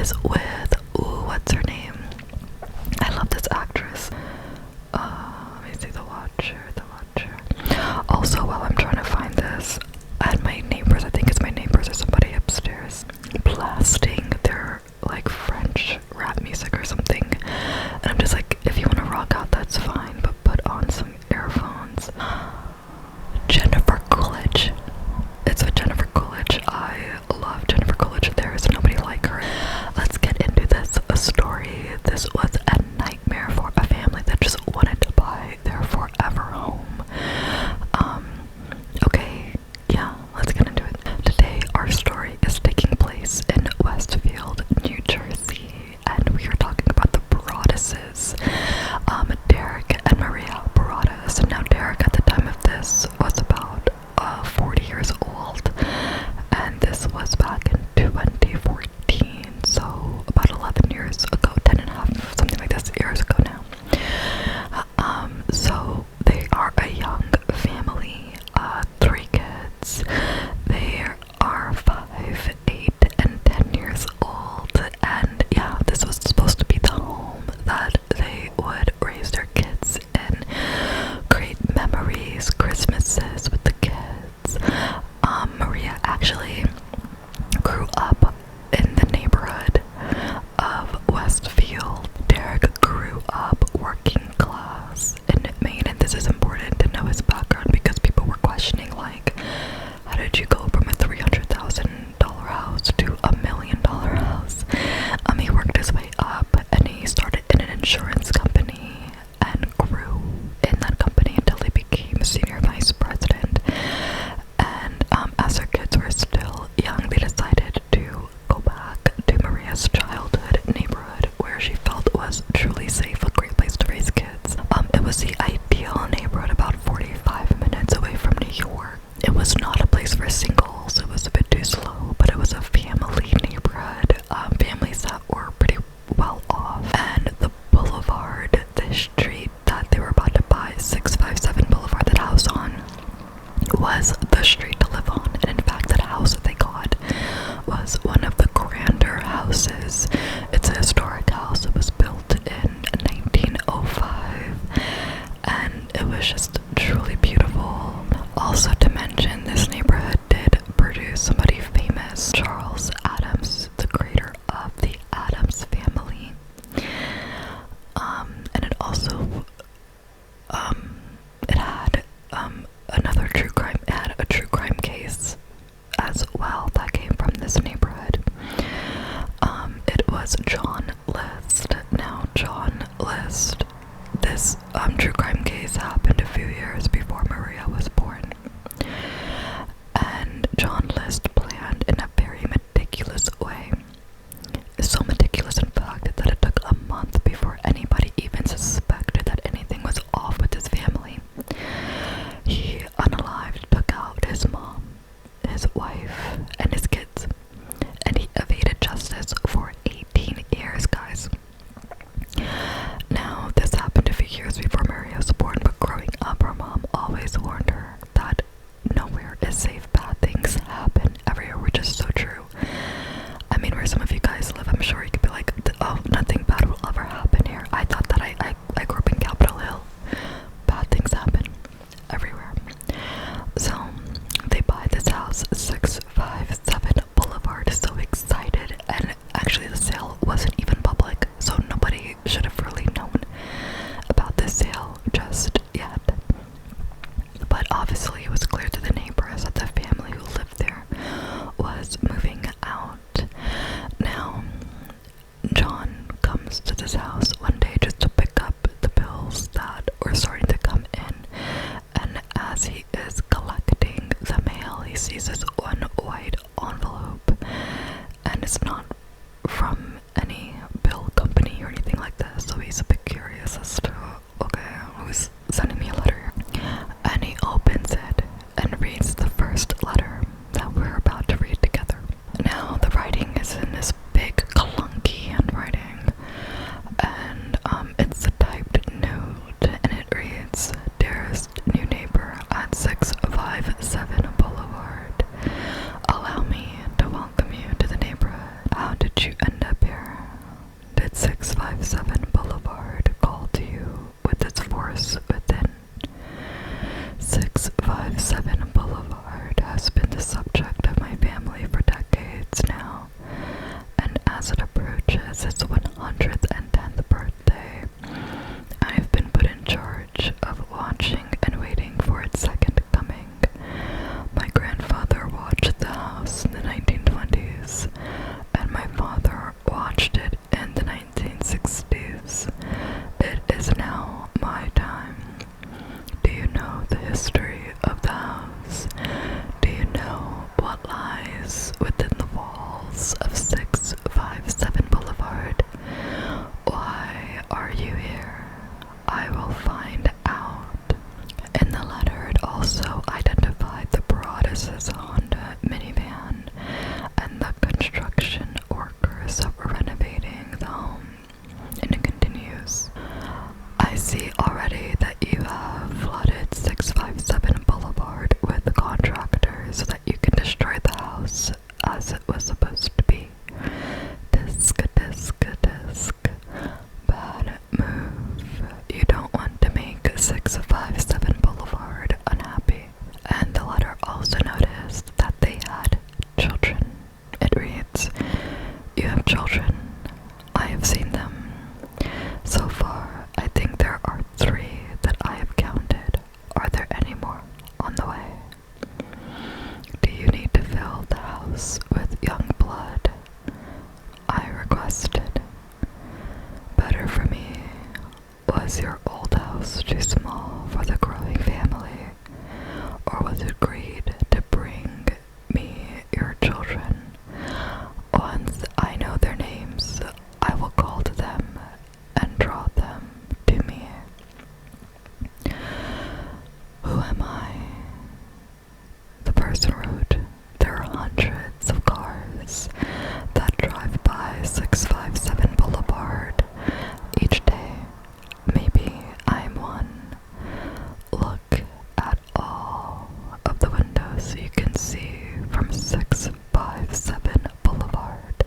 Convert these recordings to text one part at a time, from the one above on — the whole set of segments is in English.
is with, what's her name? I love this actress. Let me see, The Watcher. Also, while I'm trying to find this, I had my neighbors, I think it's my neighbors or somebody upstairs, blasting their like French rap music or something. And I'm just like, if you want to rock out, that's fine, but put on some earphones. Jennifer Coolidge. It's with Jennifer Coolidge. I love Jennifer Coolidge. There is nobody like her. Let's get into this story. This was a nightmare for a family that just wanted to buy their forever home. Okay, yeah, let's get into it. Today, our story is taking place in Westfield, New Jersey, and we are talking about the Broadduses. Derek and Maria Broaddus. And now Derek, at the time of this, was about 40 years old, and this was back in 2014, so about 11 years ago, 10 and a half, something like this, years ago now. So they are a young family, 3 kids. They are 5, 8, and 10 years old, and yeah, this was supposed to be the home that they would raise their kids in, create memories, Christmases with the kids. Maria actually grew up in the neighborhood of Westfield. Derek grew up working class in Maine, and this is important to know his background because people were questioning, like, how did you go from a $300,000 house to a $1 million house? He worked his way up, and he started in an insurance company and grew in that company until he became senior vice president. And as their kids were still young, they decided to go back to Maria's childhood neighborhood, where she felt was truly safe, a great place to raise kids. It was the ideal neighborhood, about 45 minutes away from New York. It was not a place for singles, it was a bit too slow, but it was a family neighborhood, families that were pretty well off. And the boulevard, the street that they were about to buy, 657 Boulevard, that house on, was the street to live on. And in fact, that house that they got was one of the grander houses. It's a historic house. It was built in 1905, and it was just truly beautiful. Also to mention, this neighborhood did produce somebody famous, Charles Addams, the creator of the Addams Family. And it also it had another true crime, it had a true crime case as well that came from this neighborhood. It was John List. Now, John List, this true crime case happened a few years before Maria was born. And John List planned in a very meticulous way. So meticulous, in fact, that it took a month before anybody even suspected that anything was off with his family. He unalived, took out his mom, his wife, and his kids, and he evaded justice for 18 years, guys. Now, this happened a few years before Maria was born, but growing up, her mom always warned her that nowhere is safe, bad things happen everywhere, which is so true. I mean, where some of you guys live, I'm sure you could be like, oh, nothing bad will ever happen here. I thought that I grew up in Capitol Hill. Bad things happen everywhere. So, they buy this house, 657 Boulevard, so excited, and actually the sale wasn't even public, so nobody should have really known about this sale just yet. But obviously it was clear to the neighbors that the family who lived there was moving out. Now, John comes to this house one day just to pick up the bills that were starting to come in, and as he is collecting the mail, he sees this one white envelope, and it's not from any bill company or anything like that, so he's a bit curious as to, okay, who's sending me a letter here? And he opens it and reads the first letter that we're about to read together. Now, the writing is in this big, clunky handwriting, and it's a typed note, and it reads, "Dearest new neighbor at 657 Boulevard, allow me to welcome you to the neighborhood. How did you end up here? 657 Boulevard call to you with its force within. 657 Boulevard has been the subject of my family for decades now, and as it approaches its 110th birthday, I have been put in charge of watching and waiting for its second coming. My grandfather watched the house in the 1920s, and my father watched it in the 1960s. It is now my time. Do you know the history of the house? Do you know what lies within the walls of 657 Boulevard? Why are you here? I will find out. In the letter, it also identified the Broadus' Honda minivan and the construction workers that were renovating the home. And it continues. I see already that you have flooded 657 Boulevard with contractors so that you can destroy the house as it was supposed to be. Disc. Bad move. You don't want to make 657 Boulevard unhappy. And the letter also noticed that they had children. It reads, you have children. I have seen them. So far, I think there are 3 that I have counted. Are there any more on the way? Do you need to fill the house with young blood? I requested. Better for me. Was your old house too small for the growing family? Or was it greed to bring me your children? Once I know their names, I will call to them and draw them to me. Who am I? The person wrote, there are hundreds of cars that drive by 657 Boulevard each day. Maybe I'm one. Look at all of the windows you can see from 657 Boulevard.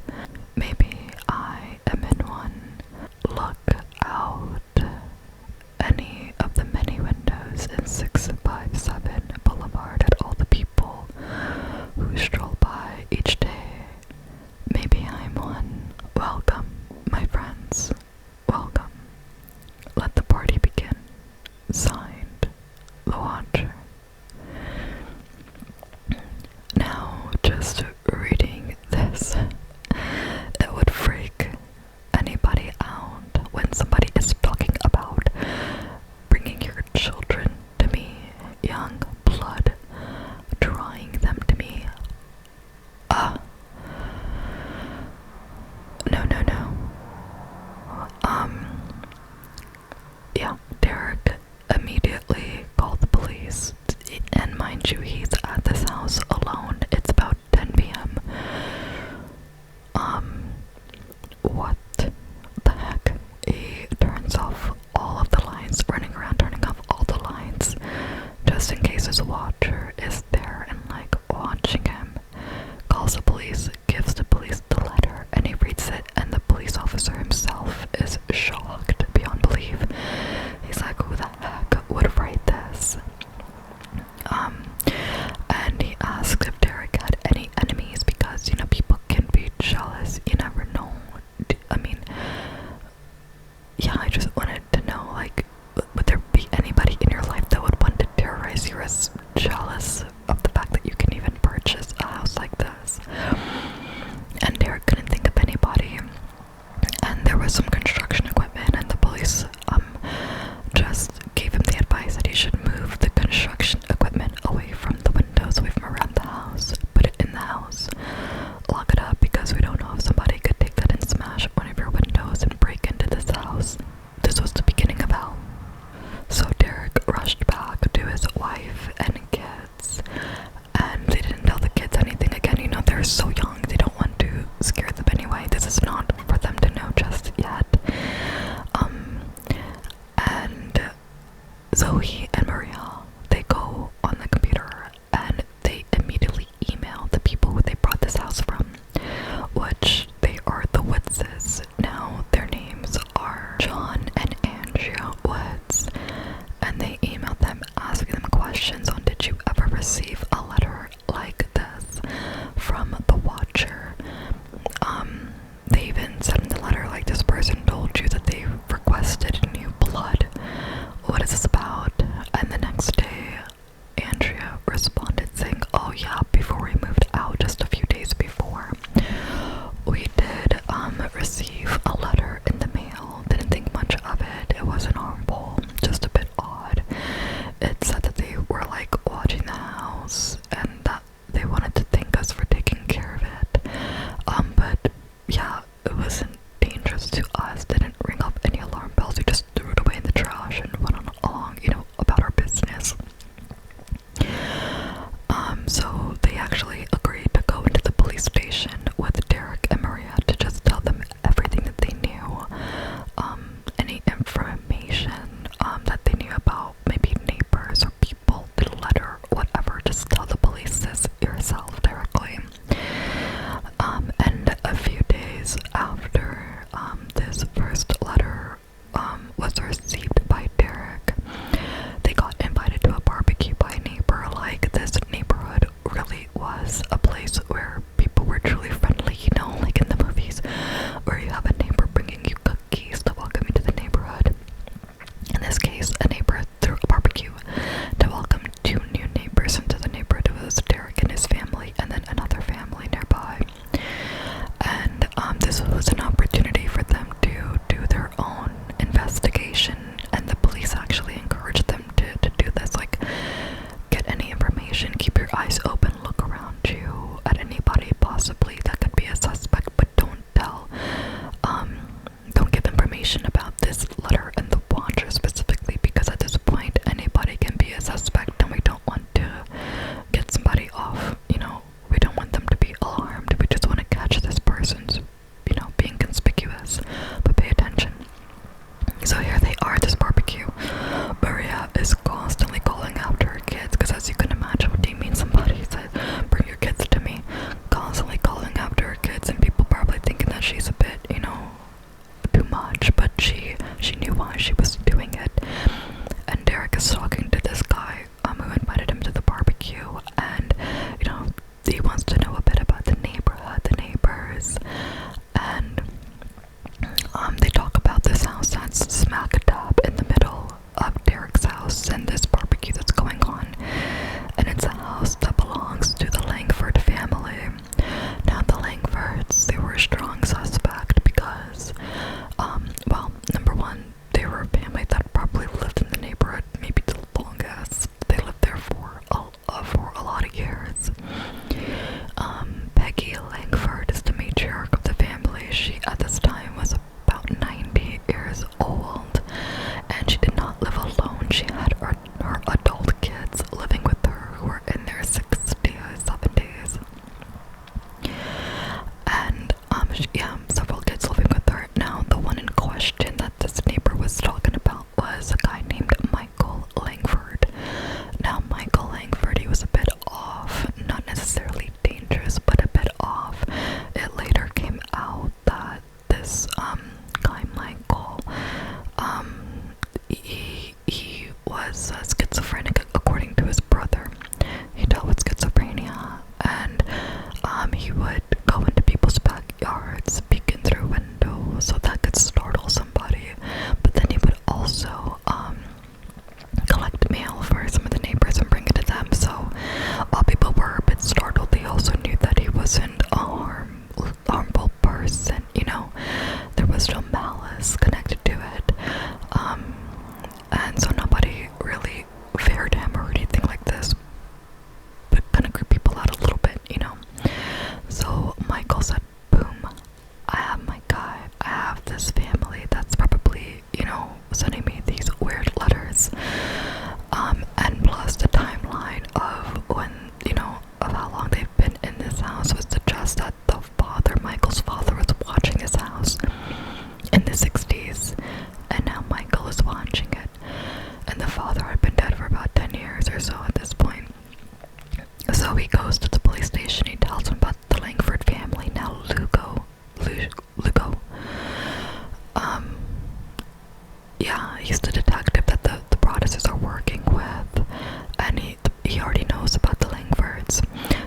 Maybe I am in one. Look out. Any of the many windows in 657 Boulevard at all the people who stroll by each day. Maybe I'm one. Welcome, my friends. Welcome. Let the party begin. Signed, The Watcher. Now, just reading this, it would freak anybody out when somebody is talking about bringing your children to me, young blood, drawing them to me. No. Yeah, Derek immediately called the police, and mind you, he's at this house alone. It's about 10 p.m. What the heck? He turns off all of the lights, running around turning off all the lights, just in case his watcher is there and like watching him. Calls the police, gives the police the letter, and he reads it, and the police officer himself is shocked beyond belief. He's like, who the heck would write this? And he asks if Derek had any enemies because, you know, people can be jealous. You never know. I mean, yeah, I just wanted to know, like, would there be anybody in your life that would want to terrorize you as jealous of the fact that you can even purchase a house like this? And Derek couldn't think of anybody. And there was some construction equipment, and the police just gave him the advice that he should move the construction equipment away from the windows, away from around the house, put it in the house, lock it up, because we don't know if somebody could take that and smash one of your windows and break into this house. This was the beginning of hell. So Derek rushed back to his wife and kids, and they didn't tell the kids anything. Again, you know, they're so young, they don't want to scare them anyway. This is not for them to know just yet. while she was doing it. And Derek is talking to this guy who invited him to the barbecue, and he wants to know a bit about the neighborhood, the neighbors, and they talk about this house that's smack dab in the middle of Derek's house and this barbecue that's going on. And it's a house that belongs to the Langford family. Now, the Langfords, they were a strong suspect because, well, number one, they were a family that probably lived in the neighborhood maybe the longest. They lived there for a lot of years. Peggy Langford is the matriarch of the family. She, at this time, was about 90 years old, and she did not live alone. She had her adult kids living with her who were in their 60s, 70s. And, several kids living with her. Now, the one in question that this neighbor was talking about was a guy named Michael Langford. Now, Michael Langford, he was a bit off, not necessarily dangerous, but a bit off. It later came out that this guy Michael, he was schizophrenic according to his brother. He dealt with schizophrenia, and he would go into people's backyards, peek in through windows, so that could startle somebody. But then he would also collect mail for some of the neighbors and bring it to them. So while people were a bit startled, they also knew that he wasn't a harmful person. There was no malice connected to it. And so nobody really feared him or anything like this, but kind of creep people out a little bit. So Michael said, boom, I have my guy. I have this family that's probably, sending me these weird letters. And plus the timeline of when, of how long they've been in this house would suggest that the father, Michael's father, was watching his house in the 60s, and now Michael is watching it. And the father had been dead for about 10 years or so at this point. So he goes to the police station, he tells them about the Langford family. Now Lugo, he's the detective that the Protestants are working with, and he already knows about the Langfords.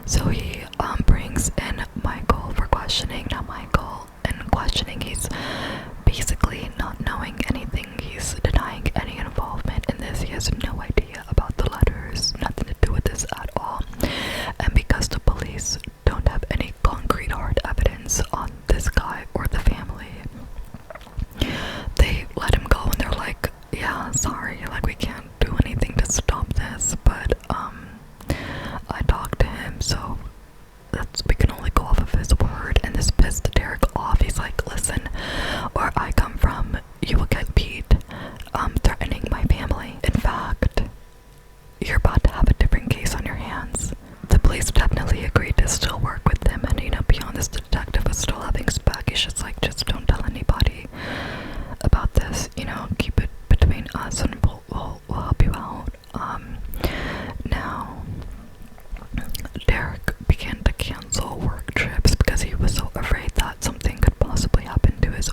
So he brings in Michael for questioning. Now Michael, in questioning, he's basically not knowing anything. He's denying any involvement in this. He has no idea about the letters, nothing to do with this at all. And because the police don't have any concrete hard evidence on this guy or the family, they let him go, and they're like, yeah, sorry, we can't do anything to stop this, but I talked to him, so we can only go off of his word. And this pissed Derek off. He's like, listen, where I come from, you will get beat, threatening my family. In fact, you're about to have a different case on your hands. The police definitely agreed to still work with him, and beyond this, the detective was still having his back. He's just like, just don't tell anybody about this, keep it between us, and we'll help you out. Now Derek began to cancel work trips because he was so afraid that something could possibly happen to his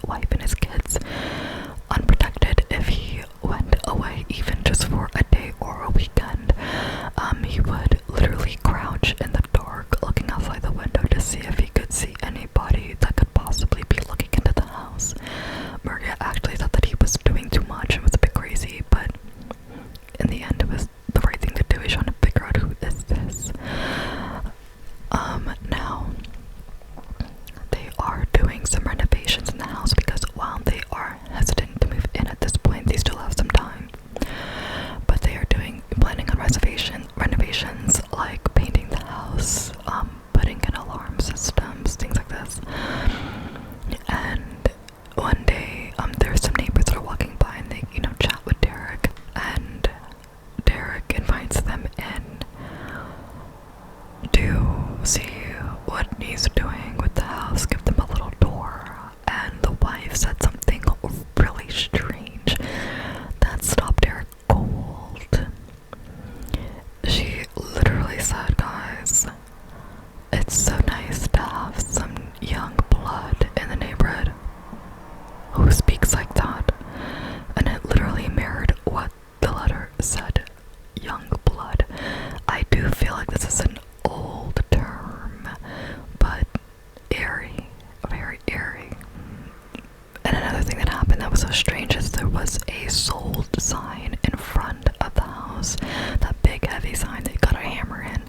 was so strange is there was a sold sign in front of the house, that big heavy sign that you got a hammer in,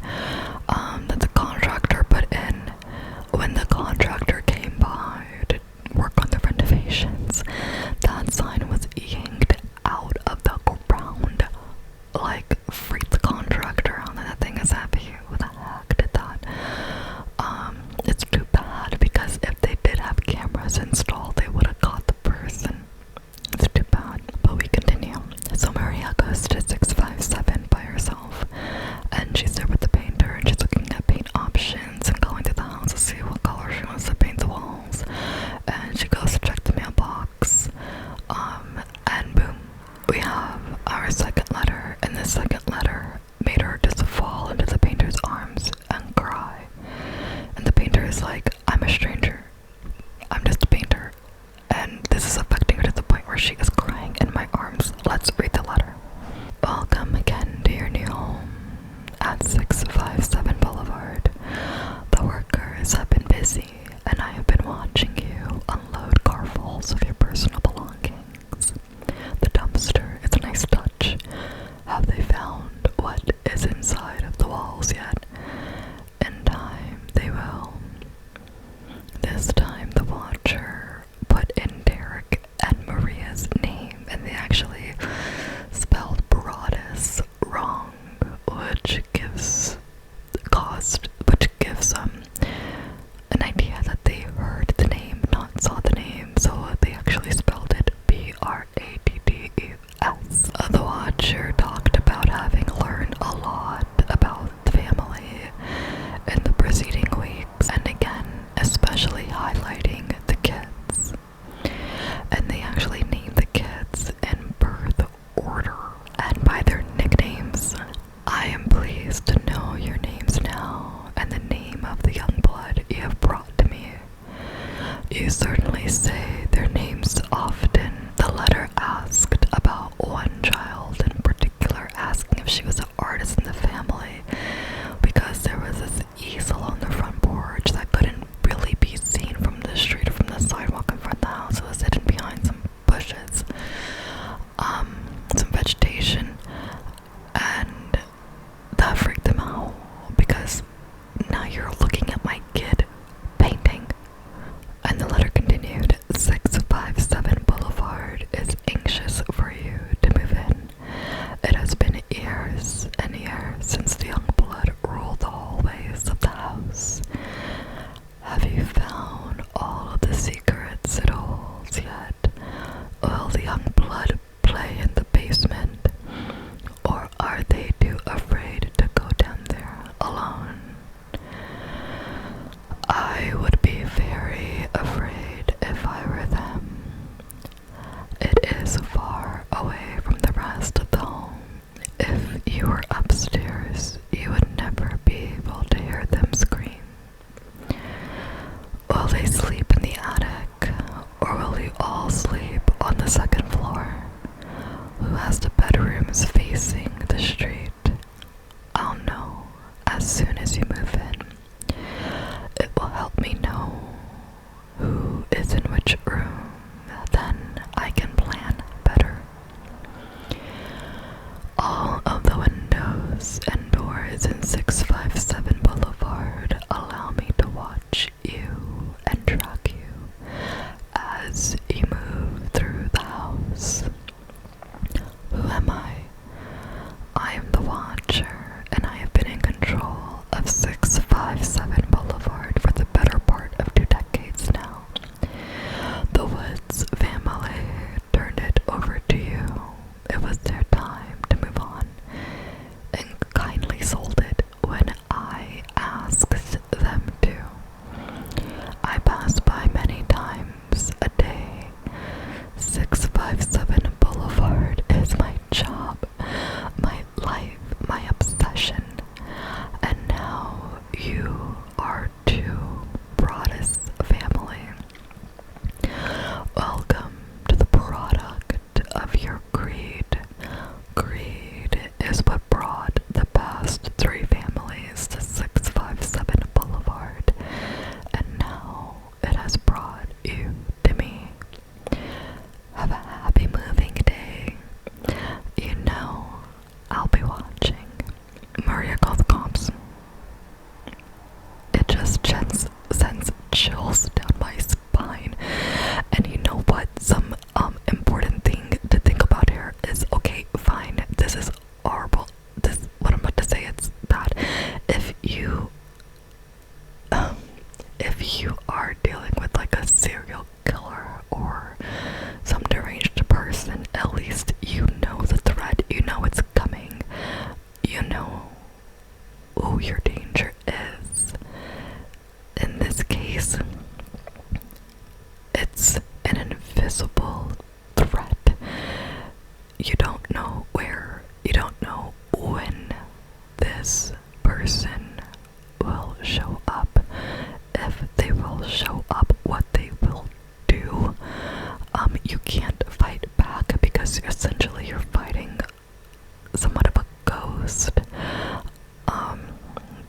that the contractor put in when the contractor came by to work on the renovations. That sign was yanked out of the ground, like, freaked the contractor out. That thing is heavy. Who the heck did that? It's too bad, because if they did have cameras installed, they would have caught the person. It's too bad. But we continue. So Maria goes to 657 by herself, and she's there with the painter, and she's looking at paint options and going through the house to see what color she wants to paint the walls. And she goes to check the mailbox, and boom, we have our second letter, and the second letter made her just fall into the painter's arms and cry. And the painter is like, I'm a stranger. I'm just a painter. And this is affecting her to the point where she is crying in my arms. Let's read the letter. Welcome again to your new home at 657 Boulevard. The workers have been busy, and I have been watching you unload carfuls of your personal belongings. The dumpster is a nice touch. Have they found what is inside of the walls yet? In time, they will. This time, the watcher put in Derek and Maria's name, and they actually spelled Broadus wrong, which gives an idea that they heard the name, not saw the name, so they actually spelled it Braddes. The watcher talked about having learned a lot about the family in the preceding weeks, and again, especially highlighting the kids. And they actually named the kids in birth order and by their nicknames. I am pleased to know your names now and the name of the young blood you have brought to me. You certainly say their names often. The letter asked about one child in particular, asking if she was an artist in the family, because there was this easel on the front porch that couldn't really be seen from the street or from the sidewalk in front of the house. It was hidden behind some bushes, some vegetation, and that freaked them out, because now you're looking at my kid painting. And the letter continued, 657 Boulevard is anxious for you to move in. It has been years and years since the young blood ruled the hallways of the house. Have you found all of the secrets it holds yet? Will the young blood play in the basement? Or are they too afraid to go down there alone? I would be very afraid if I were them. It is far away from the rest of the home. If you were upstairs, you would never be able to hear them scream. Will they sleep in the attic, or will you all sleep on the second floor? Who has the bedrooms facing the street? I'll know as soon as you move in. It will help me know who is in which room, then I can plan better. All of the windows and doors in 657 Boulevard allow me to watch you and track you as you move through the house. Who am I? I am the watcher, and I have been in control of 657 Boulevard for the better part of 2 decades now. The Woods family invisible threat. You don't know where, you don't know when this person will show up, if they will show up, what they will do. You can't fight back because essentially you're fighting somewhat of a ghost.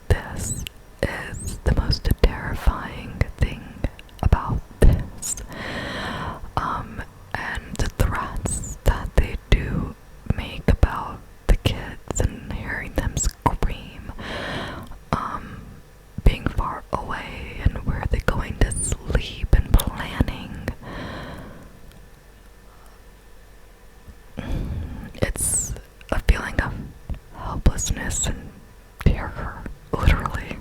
This is the most terrifying thing about this. And the threats that they do make about the kids and hearing them scream, being far away and where they're going to sleep and planning. It's a feeling of helplessness and terror, literally.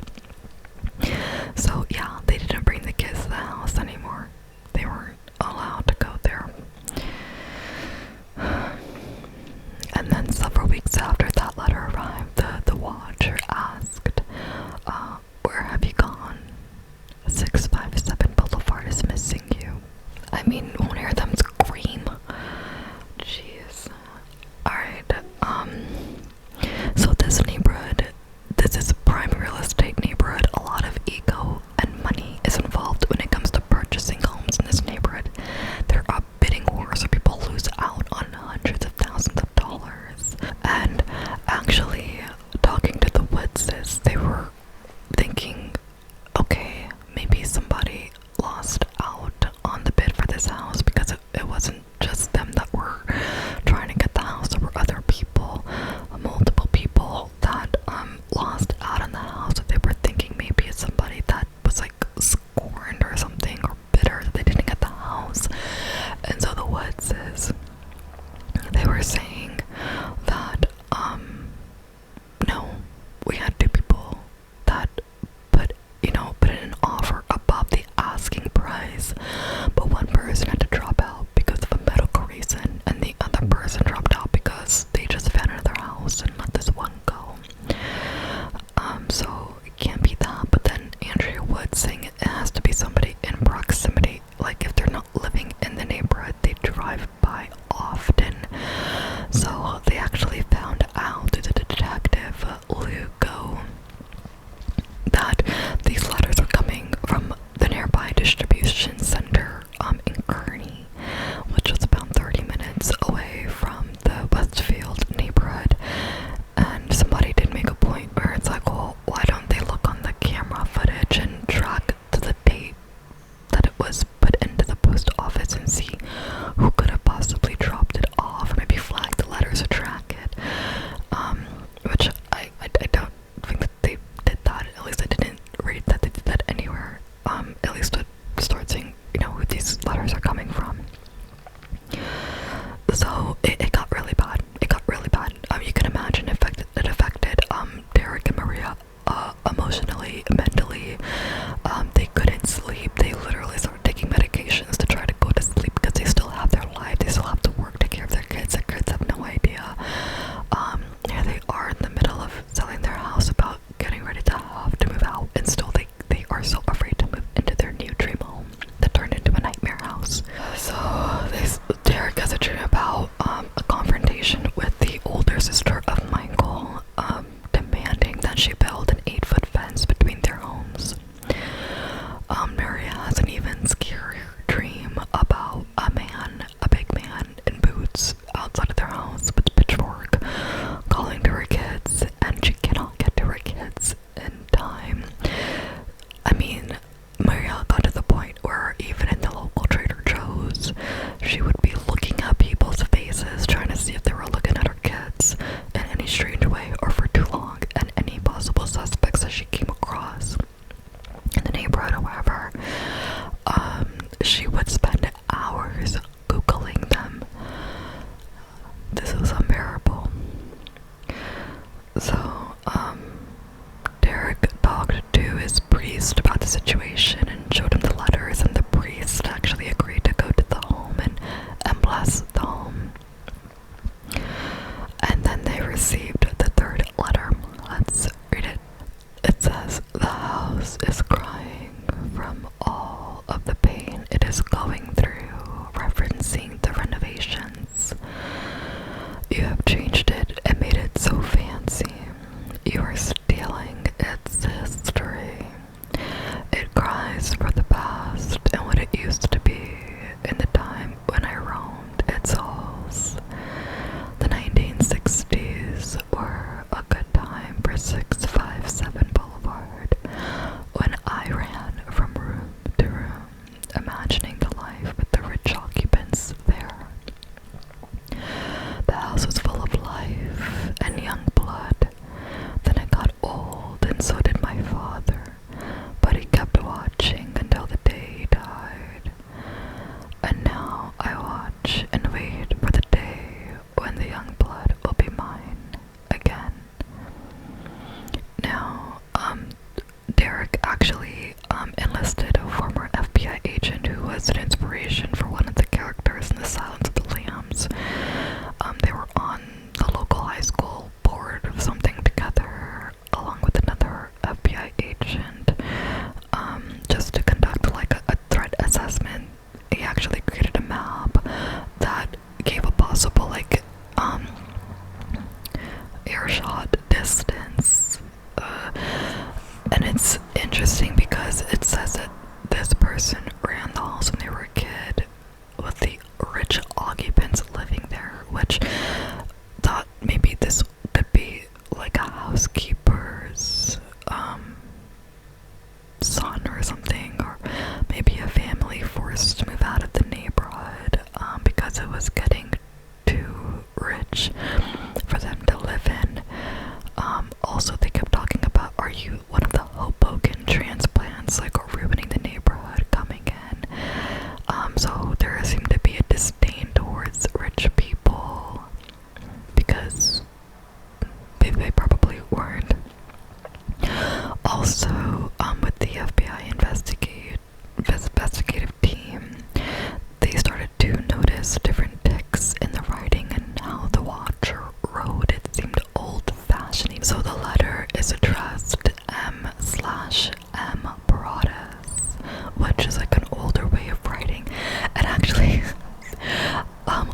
So yeah, they didn't bring the kids to the house anymore. They weren't allowed to go there. And then several weeks after that letter arrived, the watcher asked, where have you gone? 657 Boulevard is missing you. I mean, won't hear them scream. Jeez. Alright, so this neighborhood, this is a prime real estate neighborhood. A lot of ego and money is involved when it comes to purchasing homes in this neighborhood. There are bidding wars where people lose out on hundreds of thousands of dollars. And actually, talking to the Woodses, they were thinking, okay, maybe somebody lost out on the bid for this house because it wasn't just them that were trying to get the house. There were other people, multiple people that lost out on the house. So they were thinking maybe it's somebody that was like scorned or something, or bitter that they didn't get the house. And so the Woodses, they were saying that no, we had two people that put in an offer above the asking price, but one person had to drop out because of a medical reason, and the other person dropped out because they just found another house and let this one go. So it can't be that. But then Andrea Wood saying it has to be somebody in proximity, like if they're not living in the neighborhood, they drive by often. So they actually found out through the detective Lugo that these letters are coming from the nearby distribution center in Kearney, which was about 30 minutes away from the Westfield neighborhood. And somebody did make a point where it's like, well, why don't they look on the camera footage and track to the date that it was put into the post office and see who could have possibly dropped it off, or maybe flag the letters or track it. Which I don't think that they did that. At least I didn't read that they did that anywhere. At least to start seeing, who these letters are coming from. So it got really bad. It got really bad. You can imagine it affected Derek and Maria emotionally, mentally. They couldn't sleep. They literally started taking medications to try to go to sleep because they still have their life. They still have to work, take care of their kids. Their kids have no idea. Here they are in the middle of selling their house, about getting ready to have to move out, and still they are so afraid to move into their new dream home that turned into a nightmare house. So Derek has a dream about a confrontation with the older sister of Michael, demanding that she build an 8-foot fence between their homes. with the rich occupants living there, which thought maybe this could be like a housekeeper's son or something, or maybe a family forced to move out of the neighborhood because it was getting too rich for them to live in. Also, they kept talking about, are you one of the Hoboken transplants, like ruining the neighborhood coming in? So there seemed to be a disdain towards rich people because they probably weren't. Also, with the FBI investigative team, they started to notice different ticks in the writing and how the watcher wrote. It seemed old-fashioned. So the letter is addressed M/M Paradas, which is like an older way of writing. And actually,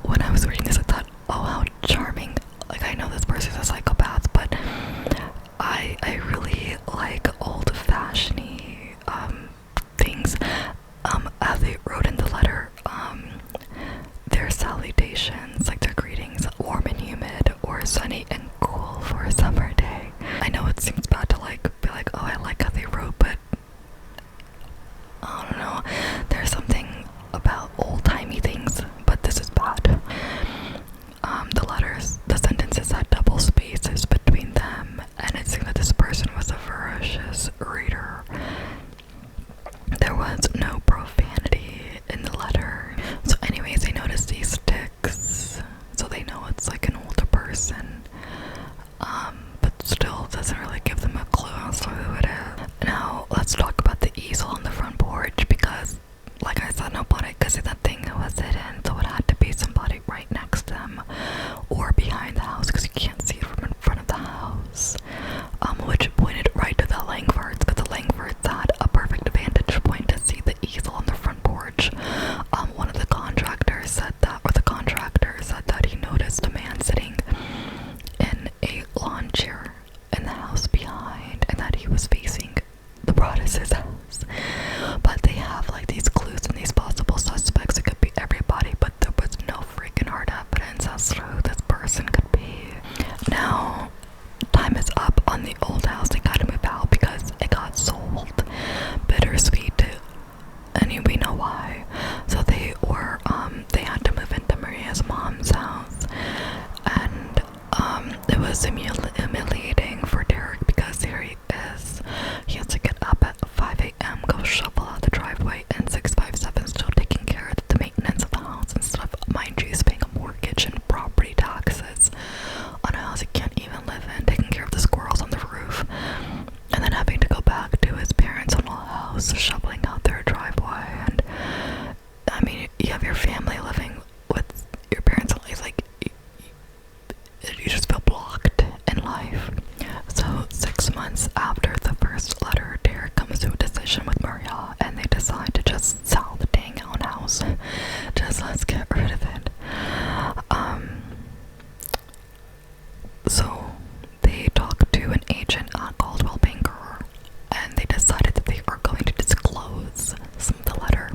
when I was reading this, I thought, oh, how charming. Like, I know this person's a psychopath, but I really like old-fashioned things. As they wrote in the letter, their salutations, like their greetings, warm and humid, or sunny and cool for a summer day. I know it seems bad to like be like, oh, I like how they wrote, but I don't know. There's something about old-timey things, but this is bad. The sentences had double spaces between them, and it seemed that this person was a ferocious reader. There was no profanity in the letter. So anyways, they noticed these ticks, so they know it's like an older person, but still doesn't really give them a clue as to who it is. Now, let's talk about the easel on the front porch, because like I said, nobody could see that thing that was hidden, so it had to be somebody right next to them or behind the house, because you can't see it from in front of the house, which pointed right to the Langfords, but the Langfords had a perfect vantage point to see the easel on the front porch. One of the contractors said that, or the contractor said that he noticed a man sitting in a lawn chair in the house behind, and that he was facing the Broaddus's house. But they have like these clues and these possible suspects. It could be everybody, but there was no freaking hard evidence as to who this person could be. Now, time is up on the old house. They gotta move out because it got sold. Bittersweet, and we know why. So they had to move into Maria's mom's house, and it was humiliating for Derek because here he is. He has to get up at 5 a.m., go shovel out the driveway, and 657 still taking care of the maintenance of the house and stuff. Mind you, he's paying a mortgage and property taxes on a house he can't even live in, taking care of the squirrels on the roof, and then having to go back to his parents' old house, shoveling out their driveway. And I mean, you have your family living with your parents, it's like you just feel blocked in life. So 6 months after the first letter, Derek comes to a decision with Maria, and they decide to just sell the dang house. Just let's get rid of it. So they talked to an agent at Caldwell Banker, and they decided that they are going to disclose some of the letter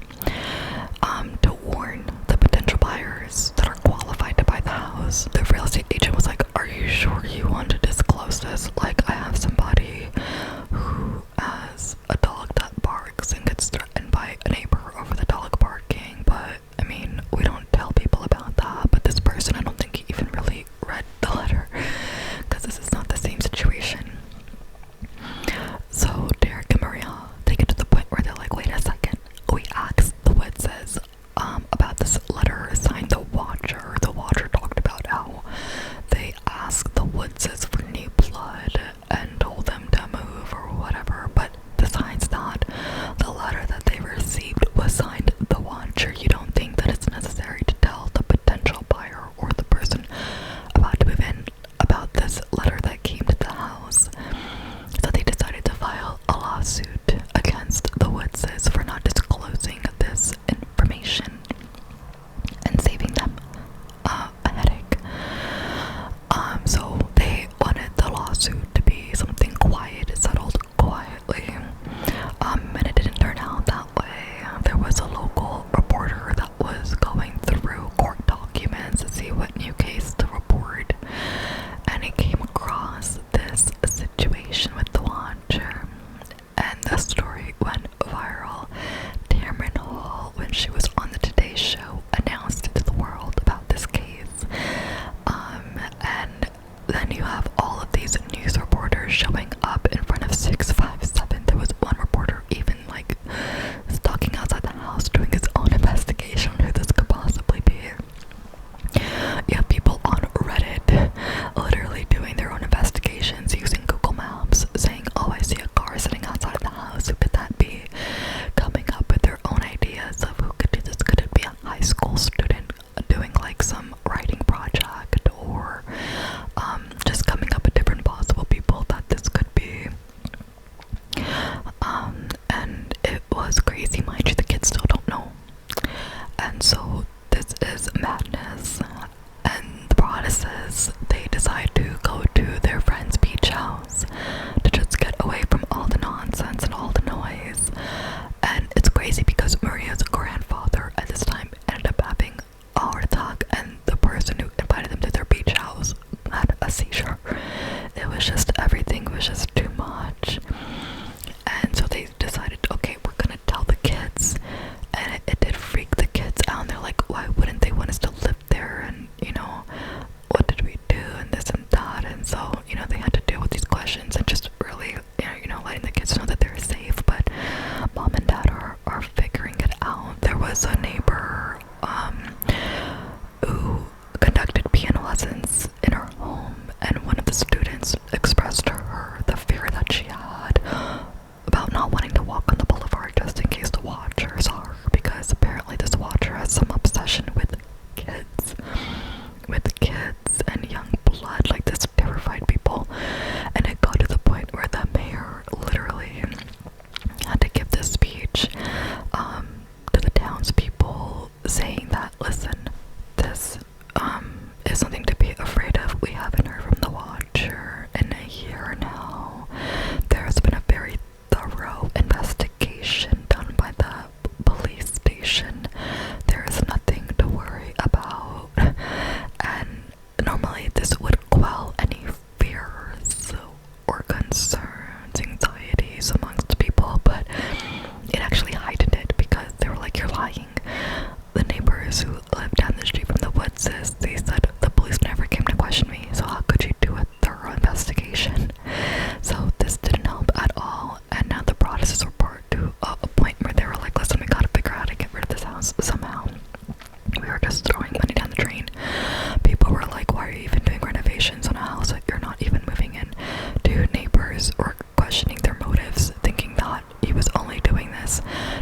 to warn the potential buyers that are qualified to buy the house. The real estate agent was like, are you sure you want to disclose this? Like, I have somebody who has a dog that barks and gets threatened by a neighbor over the dog barking, but I mean, we don't tell people about that. But this person, I don't think he even really read the letter, because this is not the same situation. So Derek and Maria, they get to the point where they're like, wait a second, we asked the witnesses about this letter signed the Watcher. The Watcher talked about how they asked So this is madness. And the Protestants, they decide to go to their friend's beach house to just get away from all the nonsense and all the noise. And it's crazy because Maria's grandfather at this time ended up having a heart attack, and the person who invited them to their beach house had a seizure. It was just, everything was just too much. And so they decided, okay, we're gonna tell the kids. And it did freak the kids out. And they're like, why wouldn't they want us to live there? And, you know, what did we do? And this and that. And so, you know, they had to deal with these questions and just really, you know, letting the kids know that they're safe. But mom and dad are figuring it out. There was a neighbor who conducted piano lessons in her home, and one of the students expressed to her the fear that she had about not wanting to walk on the boulevard just in case the watcher saw her, because apparently this watcher has some obsession with kids and young blood. Like, this terrified people. And it got to the point where the mayor literally had to give this speech to the townspeople, saying that, listen, this is something to be afraid of. We haven't heard from the watcher in a year now. There's been a very thorough investigation done by the police station. There is nothing to worry about. And normally this would quell any fears or concerns, anxieties amongst people, but it actually heightened it, because they were like, you're lying. The neighbors who lived down the street from the woods, they said the police never came to question me, so how could you do a thorough investigation? So this didn't help at all. And now the Protestants were brought to a point where they were like, listen, we gotta figure out how to get rid of this house somehow. We were just throwing money down the drain. People were like, why are you even doing renovations on a house that you're not even moving in? To neighbors were questioning their motives, thinking that he was only doing this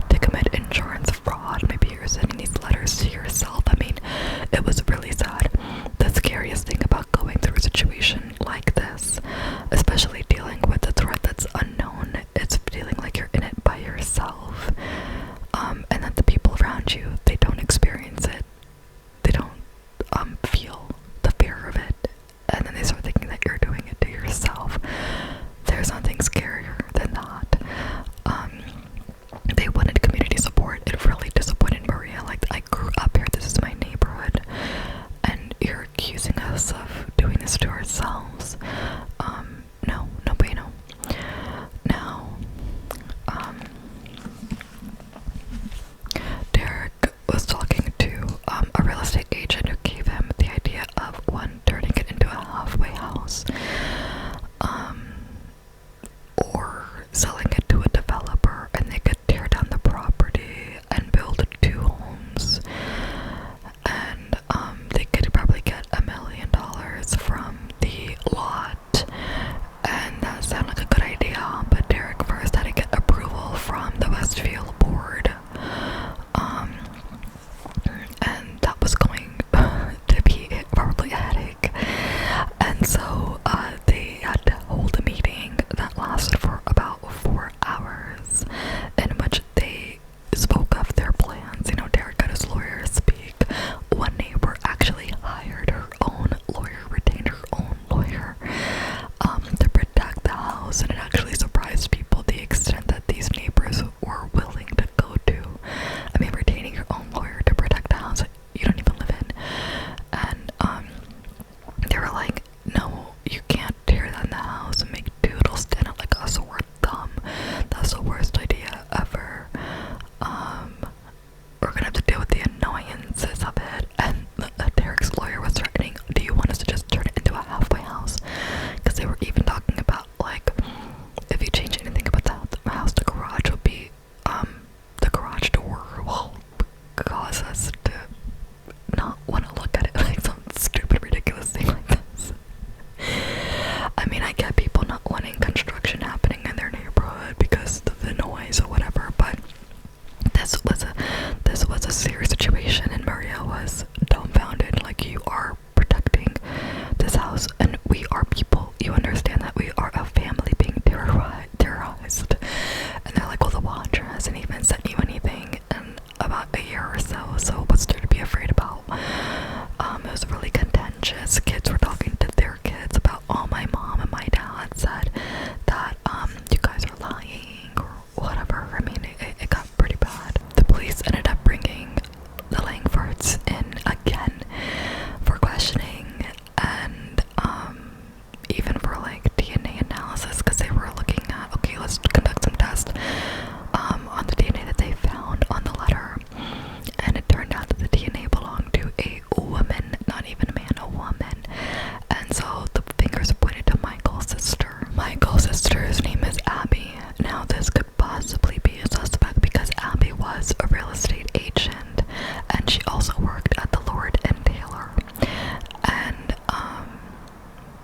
to commit insurance fraud. Maybe you're sending these letters to yourself a woman, not even a man, a woman. And so the fingers are pointed to Michael's sister. Michael's sister's name is Abby. Now this could possibly be a suspect because Abby was a real estate agent and she also worked at the Lord and Taylor. And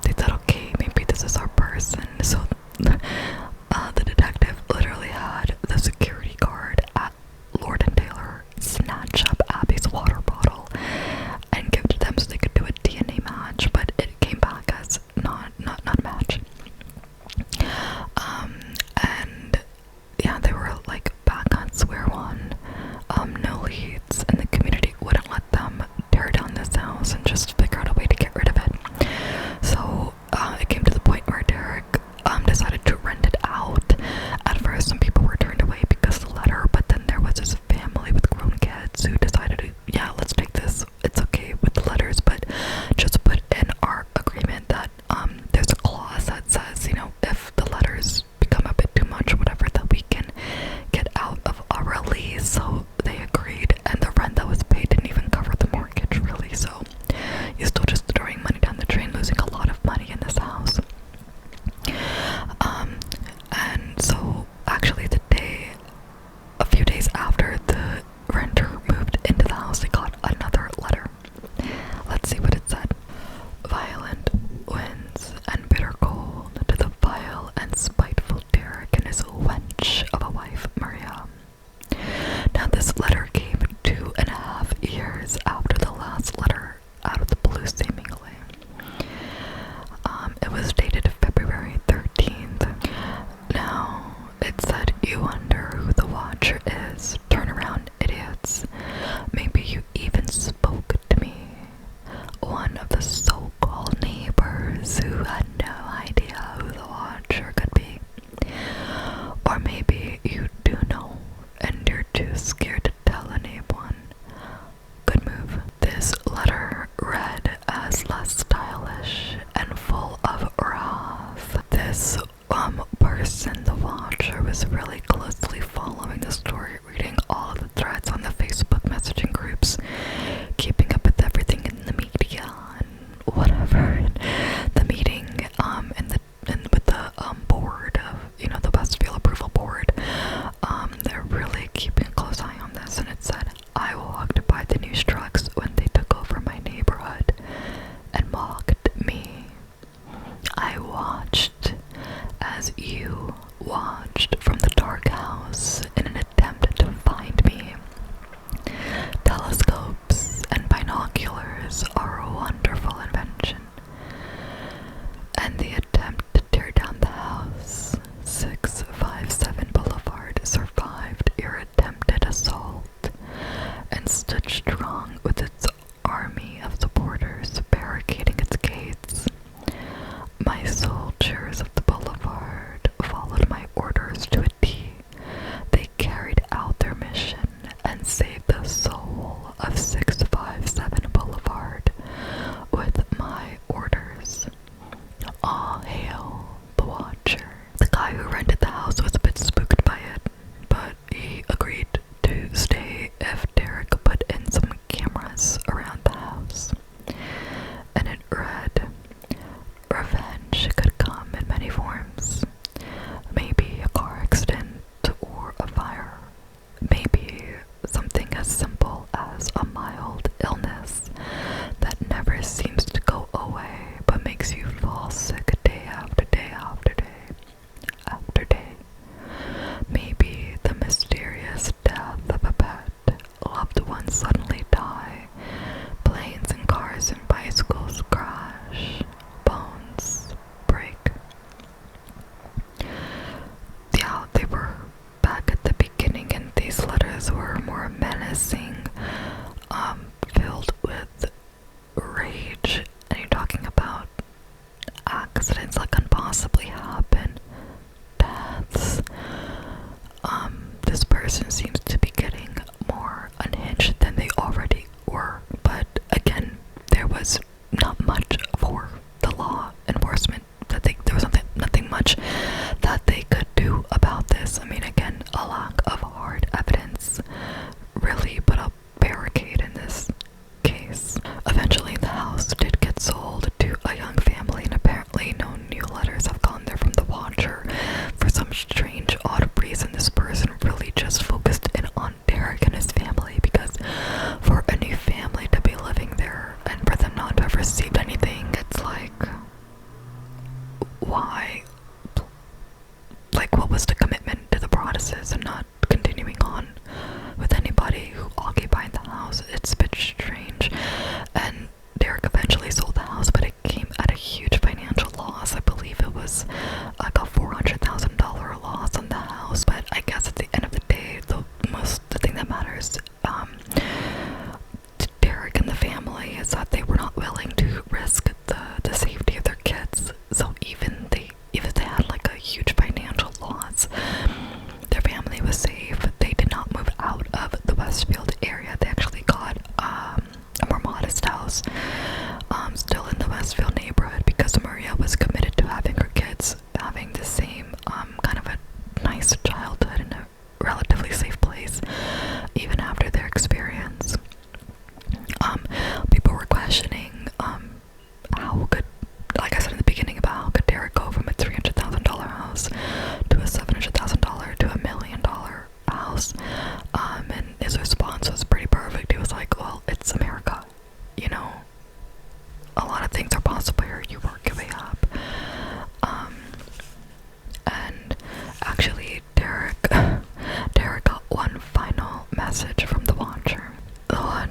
they thought, okay, maybe this is our person. So the detective literally had the security guard at Lord and Taylor snatch up Abby's water bottle and give it to them so they could do a DNA match, but it came back as not a match. And yeah, they were like back on square one. No leads, and the community wouldn't let them tear down this house and just figure out a way to get rid of it. So it came to the point where Derek decided to rent it out. At first, some people were turned away because of the letter, but then there was this family with grown kids who decided to, yeah, let's take this. It's okay with the letters, but just put in our agreement that there's a clause that says, you know, if the letters become a bit too much or whatever, that we can get out of our lease. So they agreed, and the rent that was paid didn't even cover the mortgage, really. So you're still just throwing money down the drain, losing a lot of money in this house. And so actually a few days after the renter moved into the house, they got another letter. Let's see what it said. Violent winds and bitter cold to the vile and spiteful Derek and his wench of a wife, Maria. Now this letter came 2.5 years after the last letter out of the blue, seemingly. It was dated February 13th. Now, it said, "You wonder who the watcher is. Turn around, idiots. Maybe you even spoke to me." One of the so-called neighbors who had no idea who the watcher could be. Or maybe you do know, and you're too scared to tell anyone. Good move. This letter read as less stylish and full of wrath. This person, the watcher, was really closely following the story, reading all of the threads on the Facebook messaging groups, keeping up with everything in the media and whatever. The meeting with the board of, you know, the Westfield Approval Board, they're really keeping a close eye on this, and it said, "I walked by the news trucks when they took over my neighborhood and mocked me. I watched as you watched from the dark house in an attempt to find me. Telescopes and binoculars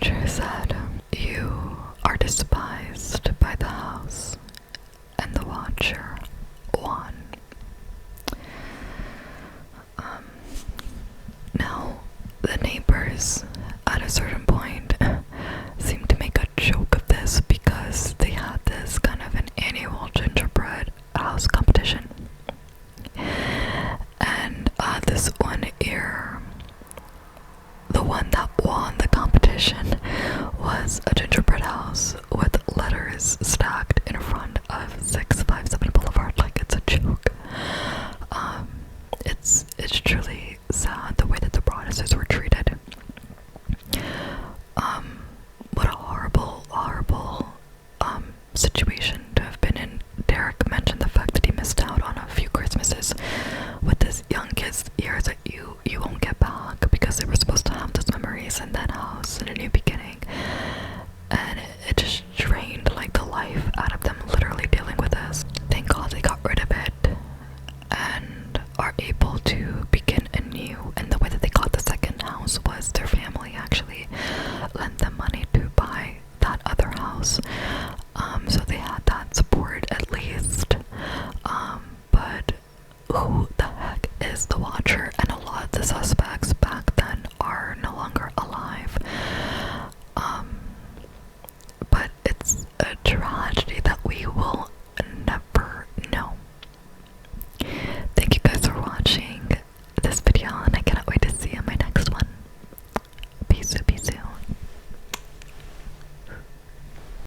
manager said, "You are despised by the house, and the watcher won." Now, the neighbors at a certain point